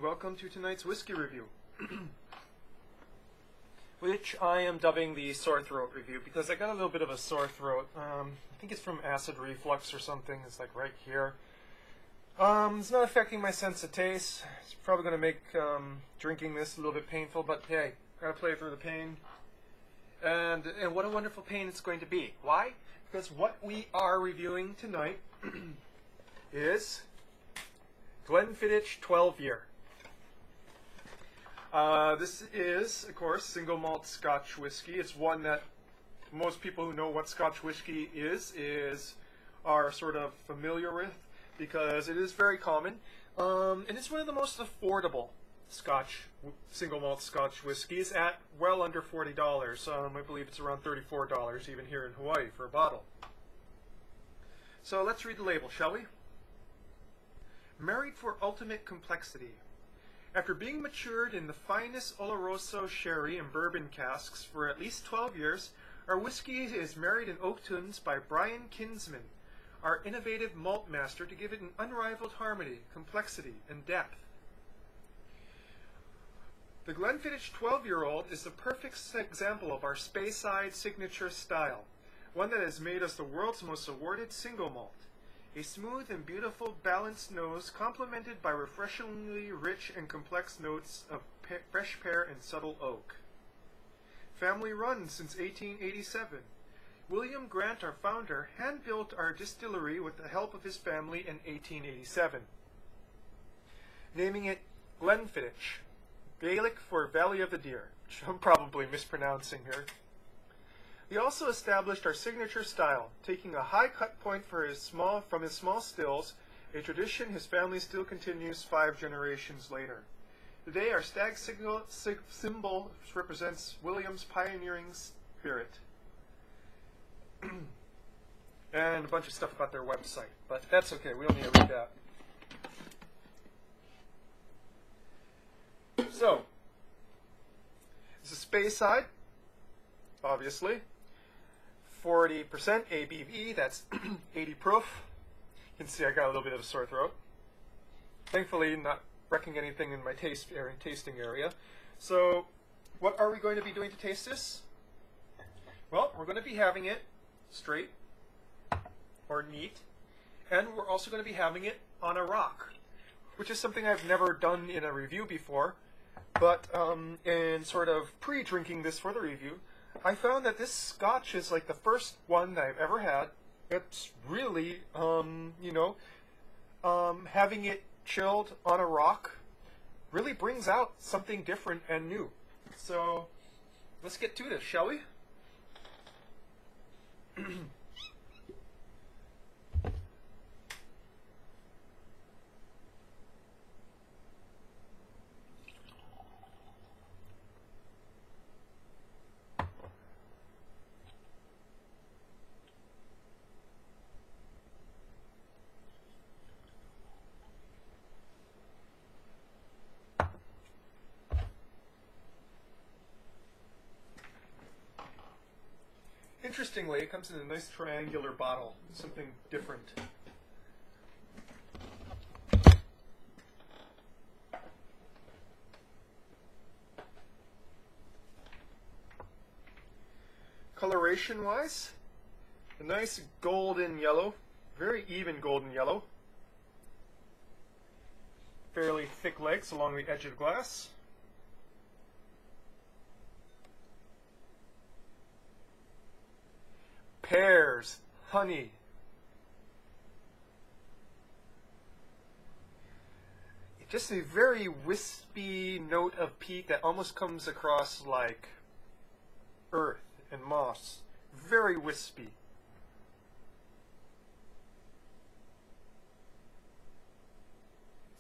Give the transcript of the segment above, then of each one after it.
welcome to tonight's whiskey review, which I am dubbing the sore throat review because I got a little bit of a sore throat. I think it's from acid reflux or something. It's like right here. It's not affecting my sense of taste. It's probably going to make drinking this a little bit painful, but hey, gotta play through the pain. And what a wonderful pain it's going to be. Why? Because what we are reviewing tonight is Glenfiddich 12-year. This is, of course, single malt Scotch whiskey. It's one that most people who know what Scotch whiskey are sort of familiar with because it is very common. And it's one of the most affordable single malt Scotch whiskeys at well under $40. I believe it's around $34 even here in Hawaii for a bottle. So let's read the label, shall we? Married for ultimate complexity. After being matured in the finest Oloroso sherry and bourbon casks for at least 12 years, our whiskey is married in oak tunes by Brian Kinsman, our innovative malt master, to give it an unrivaled harmony, complexity, and depth. The Glenfiddich 12-year-old is the perfect example of our Speyside signature style, one that has made us the world's most awarded single malt. A smooth and beautiful balanced nose complemented by refreshingly rich and complex notes of fresh pear and subtle oak. Family run since 1887. William Grant, our founder, hand-built our distillery with the help of his family in 1887, naming it Glenfiddich, Gaelic for Valley of the Deer, which I'm probably mispronouncing here. He also established our signature style, taking a high cut point from his small stills, a tradition his family still continues 5 generations later. Today, our stag symbol represents William's pioneering spirit. And a bunch of stuff about their website, but that's okay, we don't need to read that. So, this is Speyside, obviously. 40% ABV, that's 80 proof. You can see I got a little bit of a sore throat. Thankfully, not wrecking anything in my tasting area. So, what are we going to be doing to taste this? Well, we're going to be having it straight or neat, and we're also going to be having it on a rock, which is something I've never done in a review before. But in sort of pre-drinking this for the review, I found that this Scotch is like the first one that I've ever had. It's really, having it chilled on a rock really brings out something different and new. So let's get to this, shall we? Interestingly, it comes in a nice triangular bottle, something different. Coloration-wise, a nice golden yellow, very even golden yellow. Fairly thick legs along the edge of the glass. Pears, honey. Just a very wispy note of peat that almost comes across like earth and moss. Very wispy.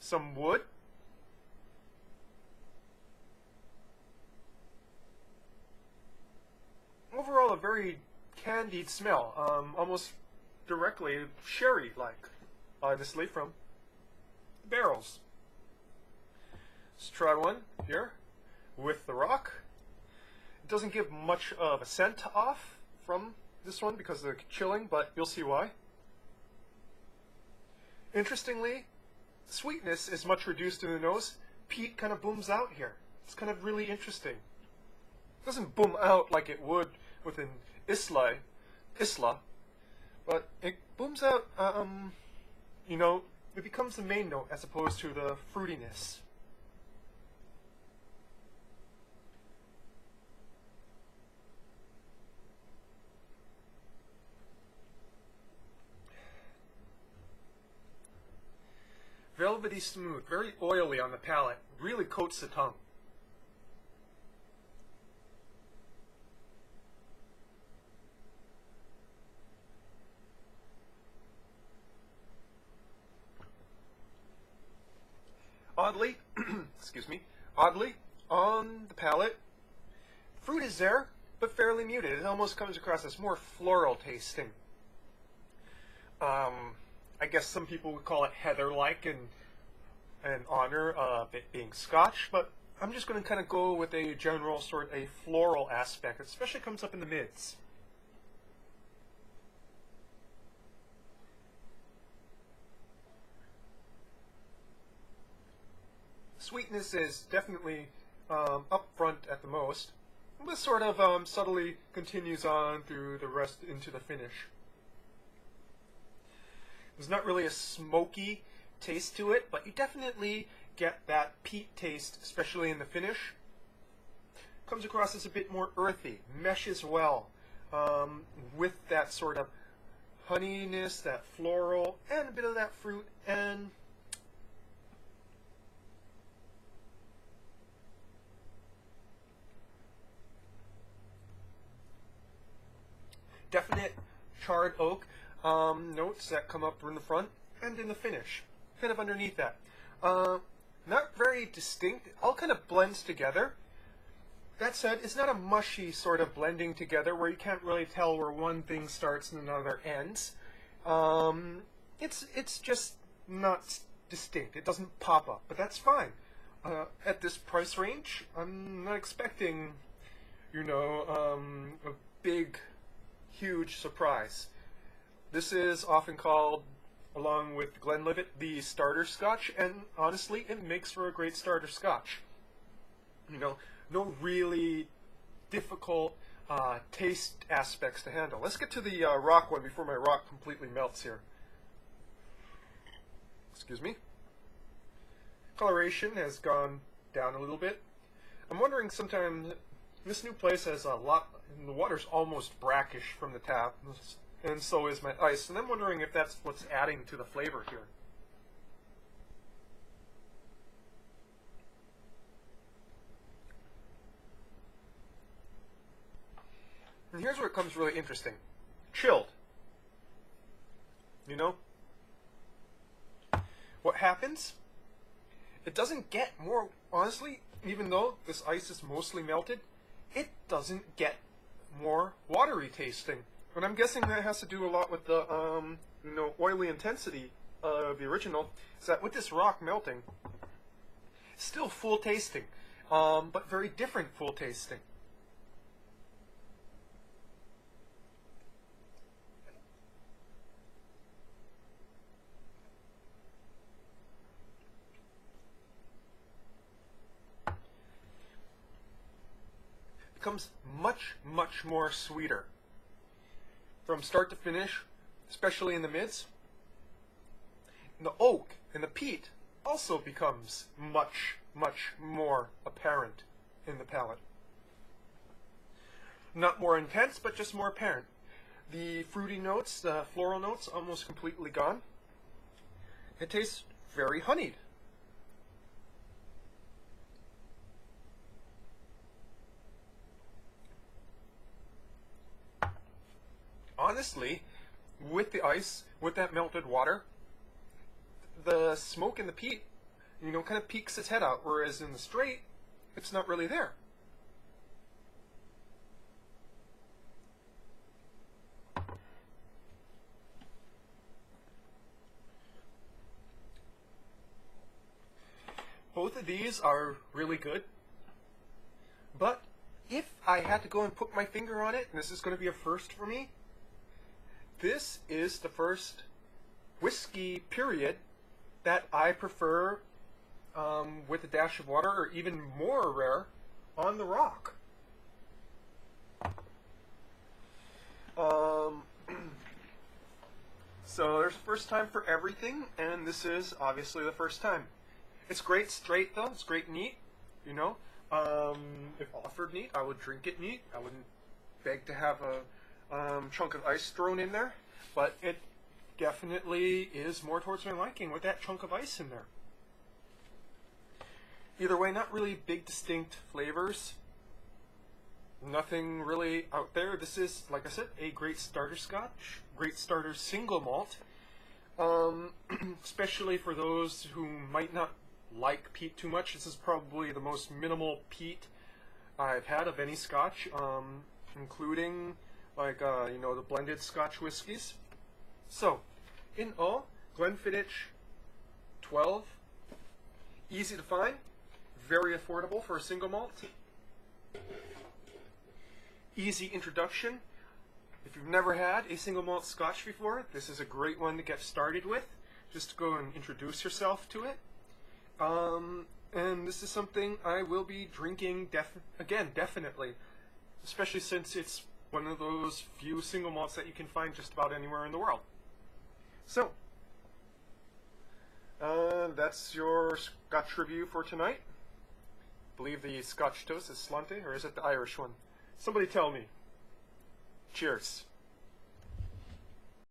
Some wood. Overall, a very candied smell, almost directly sherry-like, obviously from barrels. Let's try one here with the rock. It doesn't give much of a scent off from this one because of the chilling, but you'll see why. Interestingly, sweetness is much reduced in the nose, peat kind of booms out here. It's kind of really interesting. It doesn't boom out like it would with an Isla, but it booms out, you know, it becomes the main note as opposed to the fruitiness. Velvety smooth, very oily on the palate, really coats the tongue. Oddly, excuse me, oddly, on the palate, fruit is there, but fairly muted. It almost comes across as more floral tasting. I guess some people would call it heather-like in honor of it being Scotch, but I'm just going to kind of go with a general sort of a floral aspect. It especially comes up in the mids. Sweetness is definitely up front at the most, but sort of subtly continues on through the rest into the finish. There's not really a smoky taste to it, but you definitely get that peat taste, especially in the finish. Comes across as a bit more earthy, meshes well with that sort of honeyness, that floral, and a bit of that fruit, and definite charred oak notes that come up in the front and in the finish, kind of underneath that. Not very distinct, it all kind of blends together. That said, it's not a mushy sort of blending together where you can't really tell where one thing starts and another ends. It's just not distinct. It doesn't pop up, but that's fine. At this price range, I'm not expecting, you know, a big, huge surprise. This is often called, along with Glenfiddich, the starter Scotch, and honestly, it makes for a great starter Scotch. You know, no really difficult taste aspects to handle. Let's get to the rock one before my rock completely melts here. Excuse me. Coloration has gone down a little bit. I'm wondering sometimes, this new place has a lot, the water's almost brackish from the tap, and so is my ice, and I'm wondering if that's what's adding to the flavor here. And here's where it comes really interesting. Chilled. You know? What happens? It doesn't get more, honestly, even though this ice is mostly melted, it doesn't get more watery tasting. And I'm guessing that has to do a lot with the, you know, oily intensity of the original. Is that with this rock melting, still full tasting, but very different full tasting. Becomes much, much more sweeter from start to finish, especially in the mids. And the oak and the peat also becomes much, much more apparent in the palate. Not more intense, but just more apparent. The fruity notes, the floral notes, almost completely gone. It tastes very honeyed. Honestly, with the ice, with that melted water, the smoke in the peat, you know, kind of peeks its head out, whereas in the straight, it's not really there. Both of these are really good, but if I had to go and put my finger on it, and this is going to be a first for me, this is the first whiskey period that I prefer with a dash of water, or even more rare, on the rock. So there's a first time for everything, and this is obviously the first time. It's great straight though. It's great neat, you know. If offered neat, I would drink it neat. I wouldn't beg to have a chunk of ice thrown in there, but it definitely is more towards my liking with that chunk of ice in there. Either way, not really big distinct flavors. Nothing really out there. This is, like I said, a great starter scotch, great starter single malt, especially for those who might not like peat too much. This is probably the most minimal peat I've had of any scotch, including like you know, the blended Scotch whiskies. So, in all, Glenfiddich 12, easy to find, very affordable for a single malt. Easy introduction. If you've never had a single malt scotch before, this is a great one to get started with. Just to go and introduce yourself to it. And this is something I will be drinking definitely. Especially since it's one of those few single malts that you can find just about anywhere in the world. So, that's your Scotch review for tonight. I believe the Scotch toast is Slante, or is it the Irish one? Somebody tell me. Cheers.